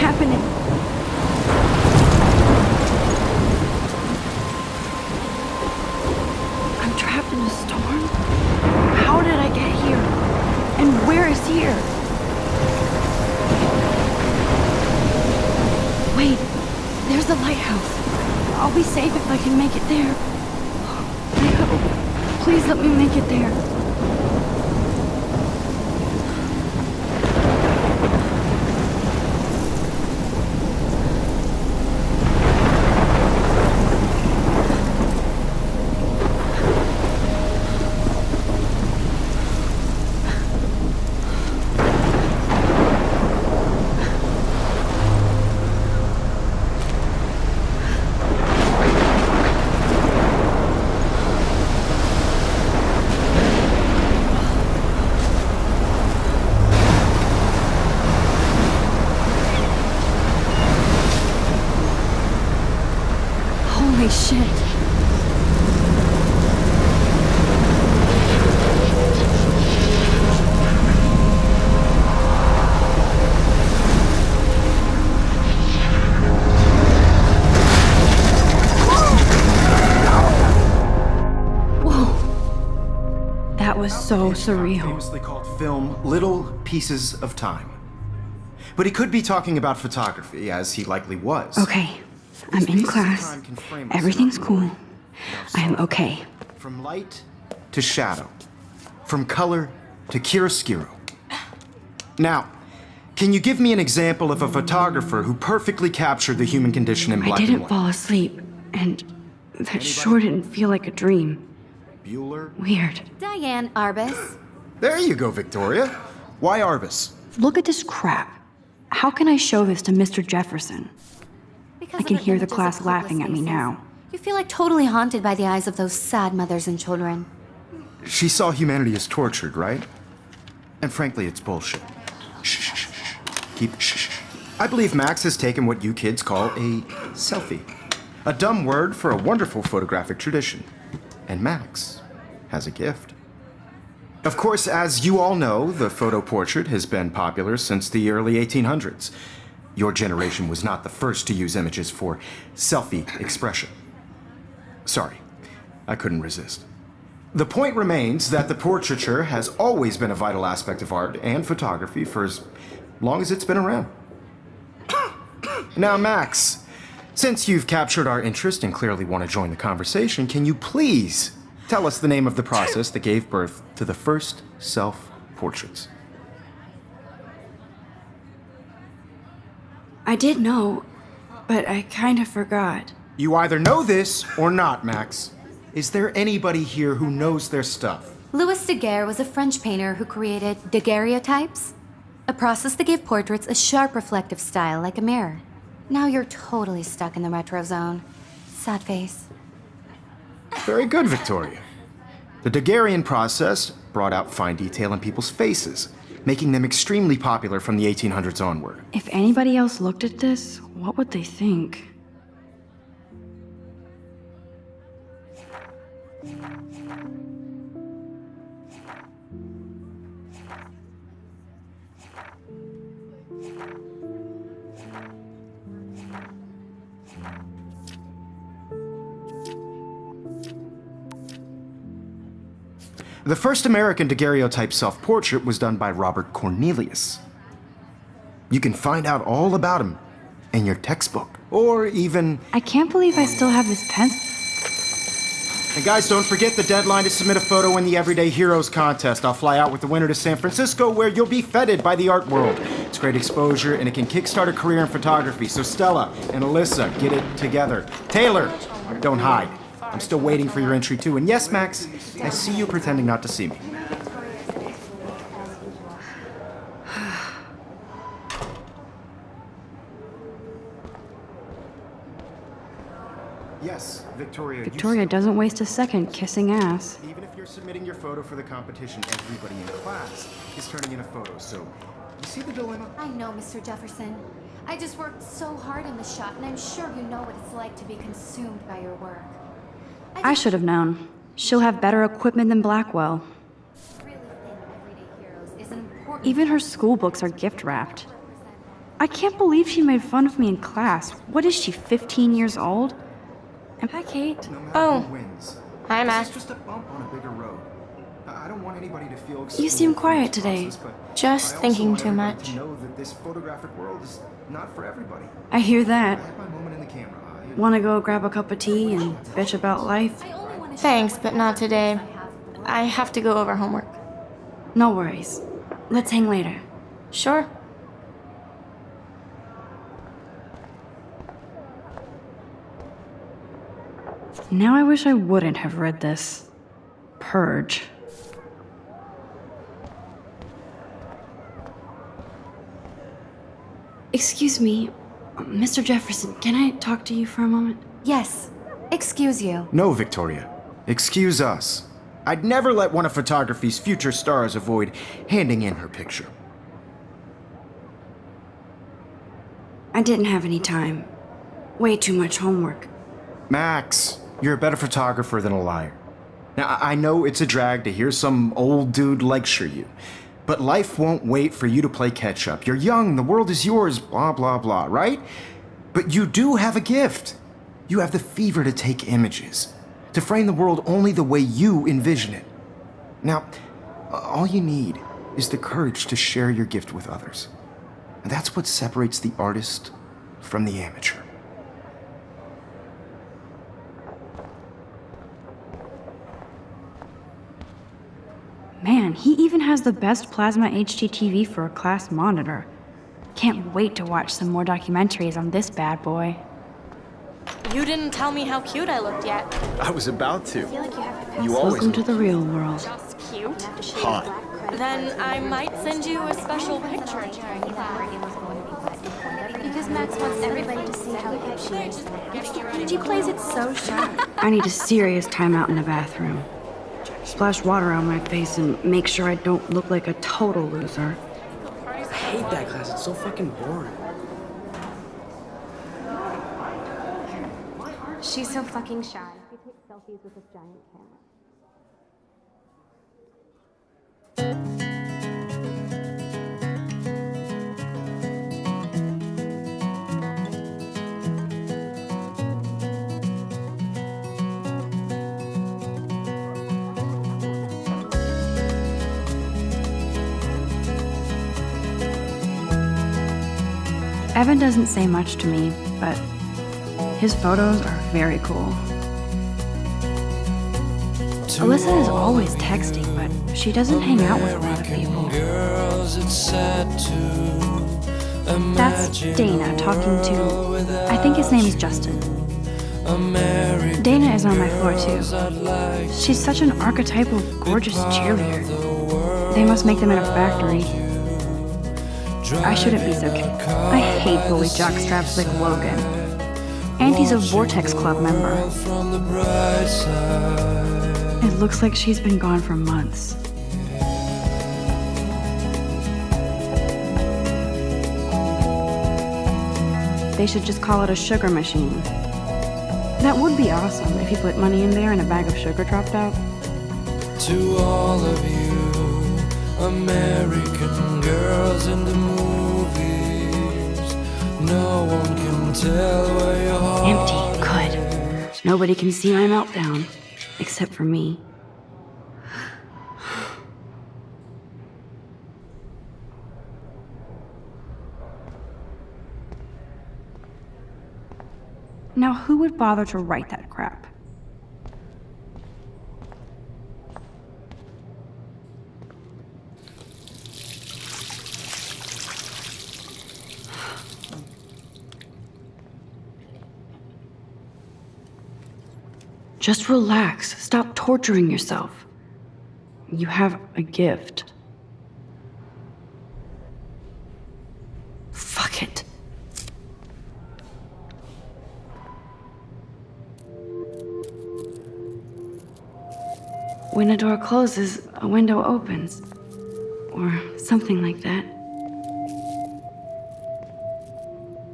happening? I'm trapped in a storm? How did I get here? And where is here? Wait, there's the lighthouse. I'll be safe if I can make it there. I hope. Please let me make it there. Holy shit. Whoa. That was so surreal. Famously called film Little Pieces of Time. But he could be talking about photography, as he likely was. Okay. I'm in class. Everything's cool. I am okay. From light to shadow. From color to chiaroscuro. Now, can you give me an example of a photographer who perfectly captured the human condition in black and I didn't white? fall asleep, and that sure didn't feel like a dream. Bueller? Weird. Diane Arbus. There you go, Victoria. Why Arbus? Look at this crap. How can I show this to Mr. Jefferson? Because I can of the hear the images class of laughing at me hopeless now. faces. You feel like totally haunted by the eyes of those sad mothers and children. She saw humanity as tortured, right? And frankly, it's bullshit. Shh, shh, shh, shh. Keep shh, shh. I believe Max has taken what you kids call a selfie. A dumb word for a wonderful photographic tradition. And Max has a gift. Of course, as you all know, the photo portrait has been popular since the early 1800s. Your generation was not the first to use images for selfie expression. Sorry, I couldn't resist. The point remains that the portraiture has always been a vital aspect of art and photography for as long as it's been around. Now, Max, since you've captured our interest and clearly want to join the conversation, can you please tell us the name of the process that gave birth to the first self-portraits? I did know, but I kind of forgot. You either know this or not, Max. Is there anybody here who knows their stuff? Louis Daguerre was a French painter who created daguerreotypes, a process that gave portraits a sharp reflective style like a mirror. Now you're totally stuck in the retro zone. Sad face. Very good, Victoria. The Daguerrean process brought out fine detail in people's faces, making them extremely popular from the 1800s onward. If anybody else looked at this, what would they think? The first American daguerreotype self-portrait was done by Robert Cornelius. You can find out all about him in your textbook, or even... I can't believe I still have this pen. And guys, don't forget the deadline to submit a photo in the Everyday Heroes contest. I'll fly out with the winner to San Francisco, where you'll be feted by the art world. It's great exposure, and it can kickstart a career in photography. So Stella and Alyssa, get it together. Taylor, don't hide. I'm still waiting for your entry too. And yes, Max, I see you pretending not to see me. Yes, Victoria. Victoria doesn't waste a second kissing ass. Even if you're submitting your photo for the competition, everybody in class is turning in a photo. So, you see the dilemma? I know, Mr. Jefferson. I just worked so hard in the shot, and I'm sure you know what it's like to be consumed by your work. I should have known. She'll have better equipment than Blackwell. Really think Everyday Heroes is an important... Even her school books are gift wrapped. I can't believe she made fun of me in class. What is she, 15 years old? Hi, Kate. No matter Oh. who wins, Hi, this Max. is just a bump on a bigger road. I don't want anybody to feel You seem excluded from quiet this today. process, but Just I also thinking want too everybody much. to know that this photographic world is not for everybody. I hear I that. had my moment in the camera. Wanna go grab a cup of tea and bitch about life? Thanks, but not today. I have to go over homework. No worries. Let's hang later. Sure. Now I wish I wouldn't have read this. Purge. Excuse me, Mr. Jefferson, can I talk to you for a moment? Yes. Excuse you. No, Victoria. Excuse us. I'd never let one of photography's future stars avoid handing in her picture. I didn't have any time. Way too much homework. Max, you're a better photographer than a liar. Now, I know it's a drag to hear some old dude lecture you, but life won't wait for you to play catch up. You're young, the world is yours, blah, blah, blah, right? But you do have a gift. You have the fever to take images, to frame the world only the way you envision it. Now, all you need is the courage to share your gift with others. And that's what separates the artist from the amateur. Man, he even has the best plasma HDTV for a class monitor. Can't wait to watch some more documentaries on this bad boy. You didn't tell me how cute I looked yet. I was about to. You always Welcome to the real world. Just cute. hot. Then I might send you a special picture. Because Max wants everybody to see how hip she is. She plays it so sharp. I need a serious timeout in the bathroom. Splash water on my face and make sure I don't look like a total loser. I hate that class. It's so fucking boring. She's so fucking shy. She takes selfies with this giant camera. Evan doesn't say much to me, but his photos are very cool. Alyssa is always texting, but she doesn't hang out with a lot of people. That's Dana talking to, I think his name is Justin. Dana is on my floor too. She's such an archetypal gorgeous cheerleader. They must make them in a factory. I shouldn't be so cute. I hate bully jockstraps like Logan. And he's a Vortex Club member. It looks like she's been gone for months. They should just call it a sugar machine. That would be awesome if you put money in there and a bag of sugar dropped out. To all of you American girls in the movies, no one can tell where your heart Empty. Good. Nobody can see my meltdown. Except for me. Now, who would bother to write that crap? Just relax. Stop torturing yourself. You have a gift. Fuck it. When a door closes, a window opens. Or something like that.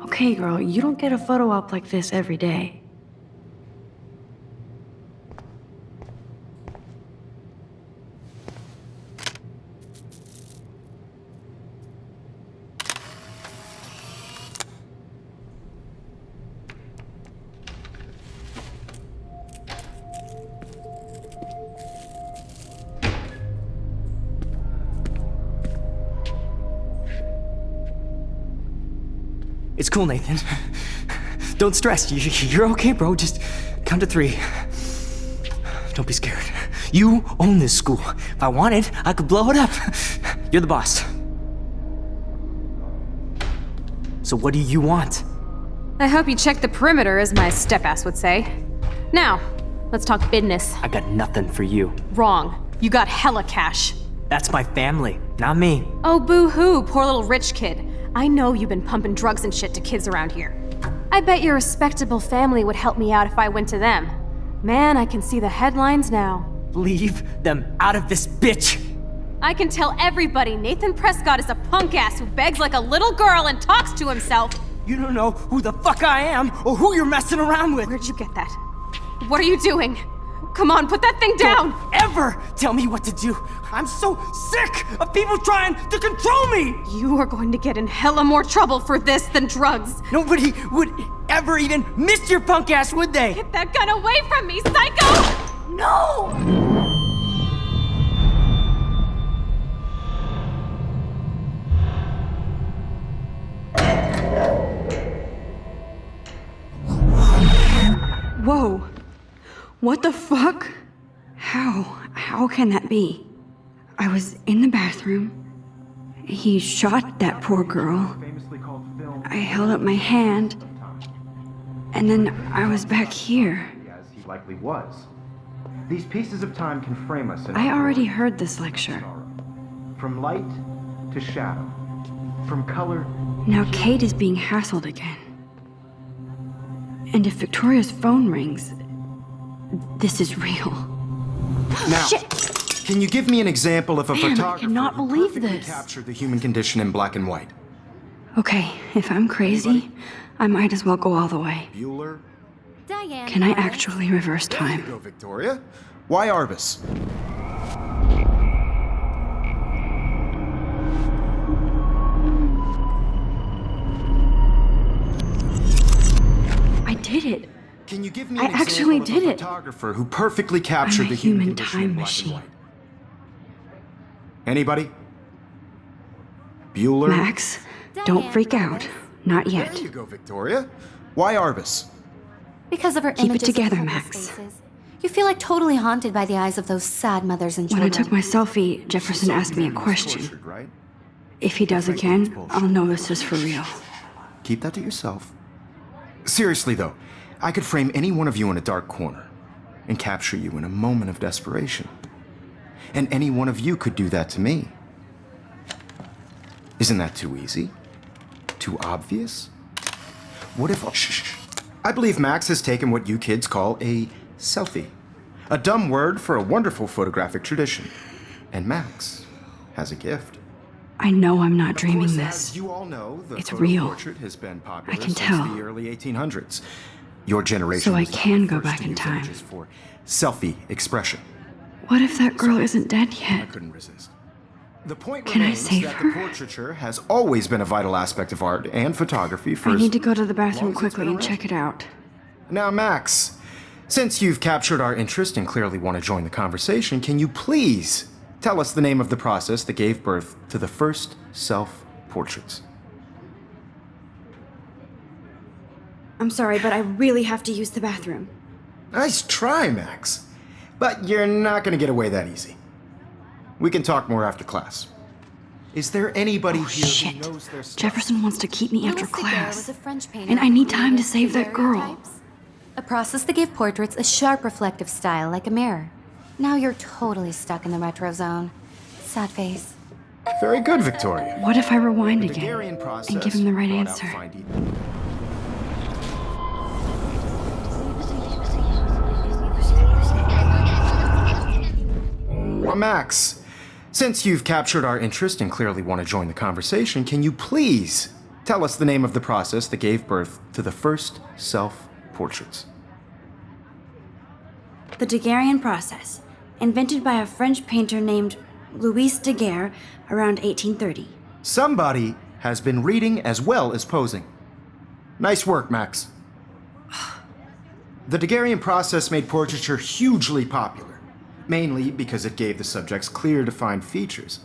Okay, girl, you don't get a photo op like this every day. It's cool, Nathan. Don't stress. You're okay, bro. Just count to 3. Don't be scared. You own this school. If I wanted, I could blow it up. You're the boss. So what do you want? I hope you check the perimeter, as my step-ass would say. Now, let's talk business. I got nothing for you. Wrong. You got hella cash. That's my family, not me. Oh, boo-hoo, poor little rich kid. I know you've been pumping drugs and shit to kids around here. I bet your respectable family would help me out if I went to them. Man, I can see the headlines now. Leave them out of this bitch! I can tell everybody Nathan Prescott is a punk ass who begs like a little girl and talks to himself. You don't know who the fuck I am or who you're messing around with. Where'd you get that? What are you doing? Come on, put that thing down! Don't ever tell me what to do. I'm so sick of people trying to control me! You are going to get in hella more trouble for this than drugs. Nobody would ever even miss your punk ass, would they? Get that gun away from me, psycho! No! Whoa. What the fuck? How can that be? I was in the bathroom. He shot that poor girl. I held up my hand. And then I was back here. As he likely was. These pieces of time can frame us in I already heard this lecture. from light to shadow, from color. Now Kate is being hassled again. And if Victoria's phone rings, this is real. Now, Shit! can you give me an example of a Man, I photographer cannot who believe perfectly this. captured the human condition in black and white? Okay, if I'm crazy, I might as well go all the way. Bueller? Diane. Can I Morris. actually reverse There you time? go, Victoria. Why Arbus? I did it. Can you give me I an example actually of did a it. photographer who perfectly captured I'm a the human human condition time in black machine. and white? Anybody? Bueller? Max, don't freak out. Not There yet. you go, Victoria. Why Arbus? Because of her Keep it images of together, homeless Max. faces. You feel like totally haunted by the eyes of those sad mothers and When children. I took my selfie, Jefferson asked me a question. Tortured, right? If he does again, I'll know this is for real. Keep that to yourself. Seriously, though, I could frame any one of you in a dark corner and capture you in a moment of desperation. And any one of you could do that to me. Isn't that too easy? Too obvious? What if... Shh. I believe Max has taken what you kids call a selfie. A dumb word for a wonderful photographic tradition. And Max has a gift. I know I'm not Of dreaming course, this. As you all know, the It's photo real. portrait has been popular I can since tell. the early 1800s. Your generation So I was the can go first back to in use time. images for selfie expression. What if that girl isn't dead I yet? couldn't resist. The point Can I remains save that her? the portraiture has always been a vital aspect of art and photography for I as need to go to the long bathroom as it's quickly been and around. check it out. Now, Max, since you've captured our interest and clearly want to join the conversation, can you please tell us the name of the process that gave birth to the first self-portraits? I'm sorry, but I really have to use the bathroom. Nice try, Max. But you're not going to get away that easy. We can talk more after class. Is there anybody here Shit. who knows their stuff? Jefferson wants to keep me after Louis Daguerre class. was a French painter And I who need time to created save that girl. daguerreotypes, a process that gave portraits a sharp reflective style like a mirror. Now you're totally stuck in the retro zone. Sad face. Very good, Victoria. What if I rewind The again Daguerrean process and give him the right brought out answer? fine Well, Max, since you've captured our interest and clearly want to join the conversation, can you please tell us the name of the process that gave birth to the first self-portraits? The Daguerrean process, invented by a French painter named Louis Daguerre around 1830. Somebody has been reading as well as posing. Nice work, Max. The Daguerrean process made portraiture hugely popular, mainly because it gave the subjects clear, defined features.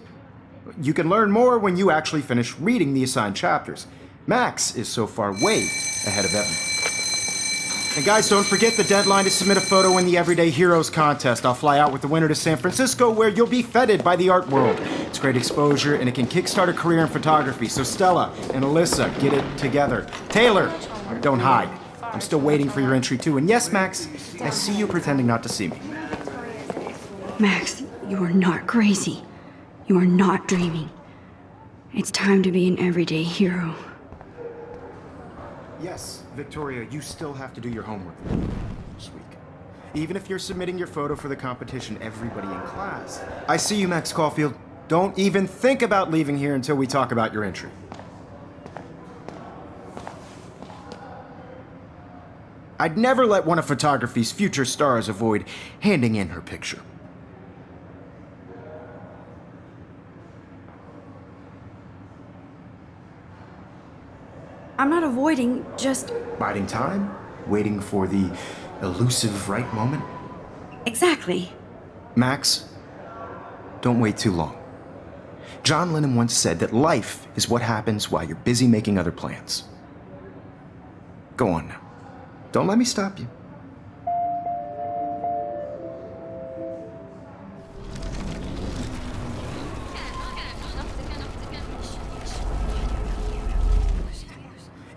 You can learn more when you actually finish reading the assigned chapters. Max is so far way ahead of everyone. And guys, don't forget the deadline to submit a photo in the Everyday Heroes contest. I'll fly out with the winner to San Francisco, where you'll be feted by the art world. It's great exposure, and it can kickstart a career in photography. So Stella and Alyssa, get it together. Taylor, don't hide. I'm still waiting for your entry too. And yes, Max, I see you pretending not to see me. Max, you are not crazy. You are not dreaming. It's time to be an everyday hero. Yes, Victoria, you still have to do your homework this week. Even if you're submitting your photo for the competition, everybody in class. I see you, Max Caulfield. Don't even think about leaving here until we talk about your entry. I'd never let one of photography's future stars avoid handing in her picture. I'm not avoiding, just... Biding time? Waiting for the elusive right moment? Exactly. Max, don't wait too long. John Lennon once said that life is what happens while you're busy making other plans. Go on now. Don't let me stop you.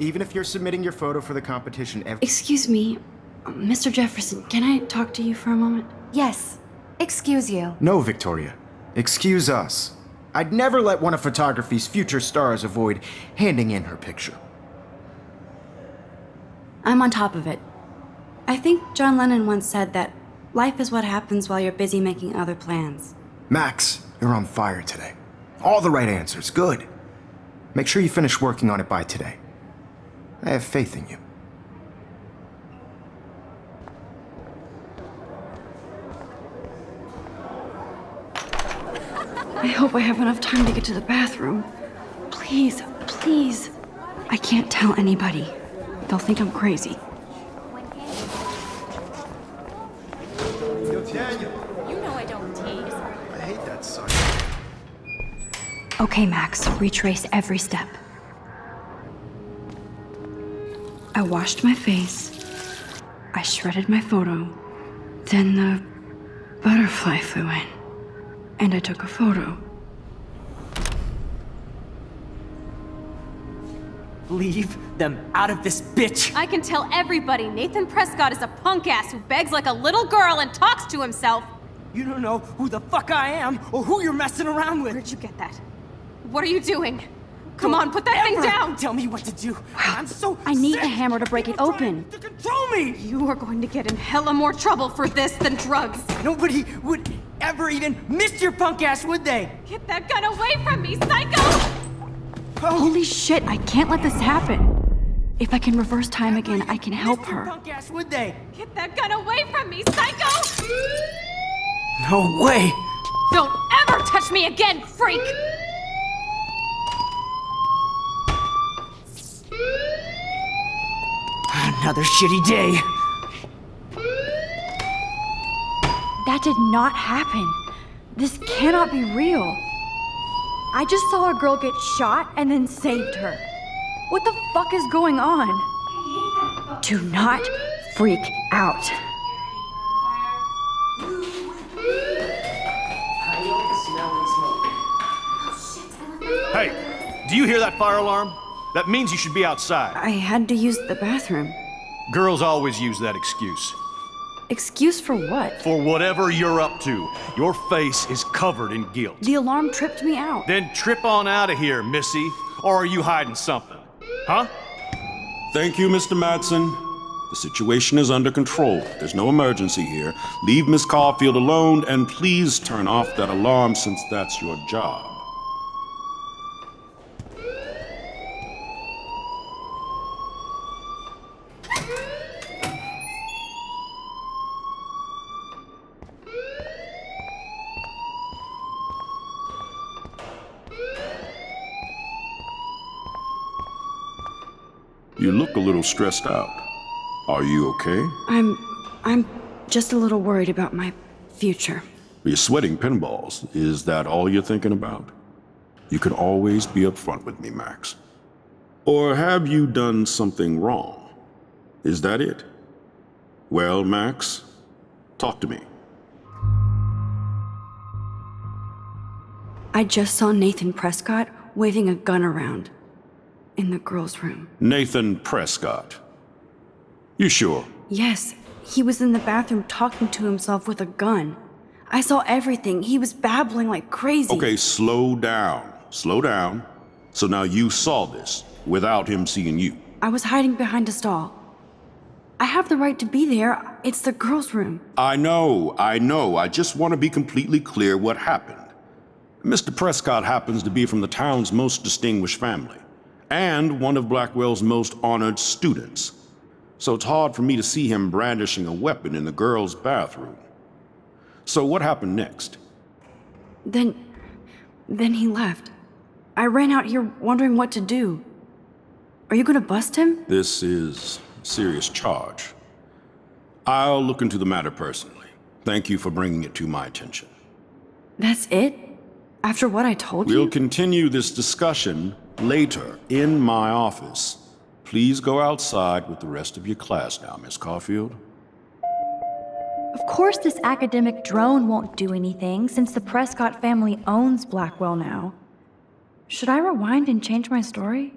Even if you're submitting your photo for the competition Excuse me, Mr. Jefferson, can I talk to you for a moment? Yes. Excuse you. No, Victoria. Excuse us. I'd never let one of photography's future stars avoid handing in her picture. I'm on top of it. I think John Lennon once said that life is what happens while you're busy making other plans. Max, you're on fire today. All the right answers. Good. Make sure you finish working on it by today. I have faith in you. I hope I have enough time to get to the bathroom. Please, please. I can't tell anybody. They'll think I'm crazy. You know I don't tease. I hate that song. Okay, Max, retrace every step. I washed my face. I shredded my photo. Then the butterfly flew in. And I took a photo. Leave them out of this bitch! I can tell everybody Nathan Prescott is a punk ass who begs like a little girl and talks to himself. You don't know who the fuck I am or who you're messing around with! Where'd you get that? What are you doing? Come on, put that thing Ever down! Tell me what to do! I'm so I need sick a hammer to break it of trying open. To control me! You are going to get in hella more trouble for this than drugs. Nobody would ever even miss your punk ass, would they? Get that gun away from me, psycho! Holy shit, I can't let this happen. If I can reverse time again, I can help Miss your her. punk ass, would they? Get that gun away from me, psycho! No way! Don't ever touch me again, freak! Another shitty day. That did not happen. This cannot be real. I just saw a girl get shot and then saved her. What the fuck is going on? Do not freak out. Hey, do you hear that fire alarm? That means you should be outside. I had to use the bathroom. Girls always use that excuse. Excuse for what? For whatever you're up to, your face is covered in guilt. The alarm tripped me out. Then trip on out of here, Missy. Or are you hiding something? Huh? Thank you, Mr. Madsen. The situation is under control. There's no emergency here. Leave Miss Caulfield alone, and please turn off that alarm since that's your job. You look a little stressed out. Are you okay? I'm just a little worried about my future. You're sweating pinballs. Is that all you're thinking about? You can always be upfront with me, Max. Or have you done something wrong? Is that it? Well, Max, talk to me. I just saw Nathan Prescott waving a gun around in the girls' room. Nathan Prescott. You sure? Yes, he was in the bathroom talking to himself with a gun. I saw everything. He was babbling like crazy. Okay, slow down. Slow down. So now you saw this without him seeing you. I was hiding behind a stall. I have the right to be there. It's the girls' room. I know. I just want to be completely clear what happened. Mr. Prescott happens to be from the town's most distinguished family, and one of Blackwell's most honored students. So it's hard for me to see him brandishing a weapon in the girls' bathroom. So what happened next? Then he left. I ran out here wondering what to do. Are you gonna bust him? This is a serious charge. I'll look into the matter personally. Thank you for bringing it to my attention. That's it? After what I told you? We'll continue this discussion later in my office. Please go outside with the rest of your class now, Miss Caulfield. Of course this academic drone won't do anything since the Prescott family owns Blackwell now. Should I rewind and change my story?